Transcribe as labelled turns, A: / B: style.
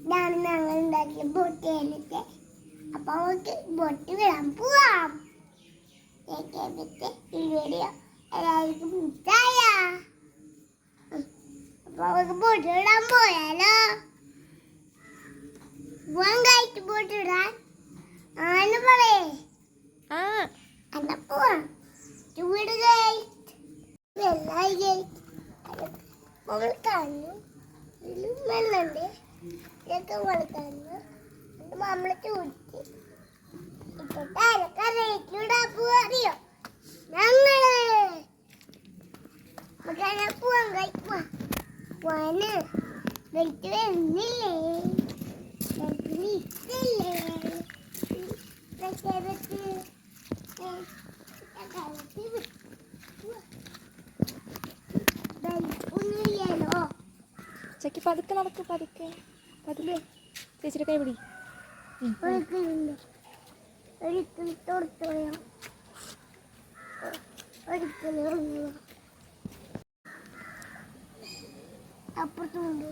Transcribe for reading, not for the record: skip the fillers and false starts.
A: ഇതാണ് ഞങ്ങൾ ഉണ്ടാക്കിയ ബോട്ട്. അപ്പൊ നമുക്ക് ബോട്ട് വിടാൻ പോവാം. ഈ വീഡിയോ എല്ലാവർക്കും ഇഷ്ടായ അപ്പൊ നമുക്ക് ബോട്ട് വിടാൻ പോയാലോ? പോവാൻ കഴിച്ച് ബോട്ട് വിടാൻ ആന്ന് പറയേ. എന്നാ പോവാം. ചൂട് വളർത്താന്നു വെള്ളണ്ട് ഇതൊക്കെ വളർത്താന്നു നമ്മള് ചൂടിച്ച് ഇപ്പൊ തലക്കറിയിലൂടെ പോവാറിയോ ഞങ്ങള് പോവാൻ കഴിക്കുവാ പോവാന് വെയിറ്റ് വരുന്നില്ലേ ഇഷ്ടല്ലേ
B: ചക്കി പതുക്കെ നടക്ക്, പതുക്കെ പതുക്കെ. ചേച്ചിയുടെ കൈ പിടി.
A: അപ്പുറത്തുണ്ട്.